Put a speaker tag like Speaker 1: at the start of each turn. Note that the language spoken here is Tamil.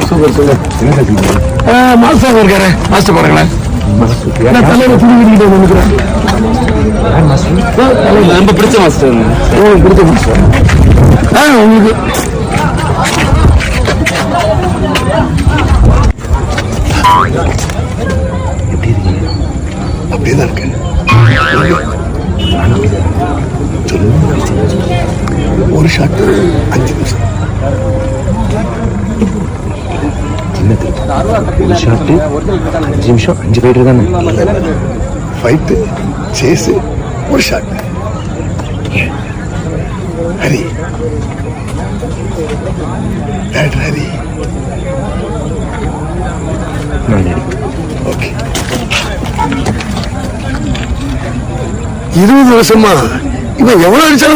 Speaker 1: Super super. மாஸ்டர் இருக்காரு, மாஸ்டர் பாருங்களேன். தலைவர் புரிஞ்சுக்கிட்டு நினைக்கிறேன். ரொம்ப பிடிச்ச மாஸ்டர். பிடிச்ச மாஸ்டர் உங்களுக்கு
Speaker 2: எப்படி இருக்கீங்க? அப்படியேதான் இருக்கேன். ஒரு ஷாட் 5 நிமிஷம். சின்னது ஒரு ஷாட்டு 5 நிமிஷம் 5 ஃபைட்டர் தானே. ஃபைட்டு சேஸு ஒரு shot. Hari director Hari. Okay. 20 வருஷமா இவன் எவ்வளவு அடிச்சாலும்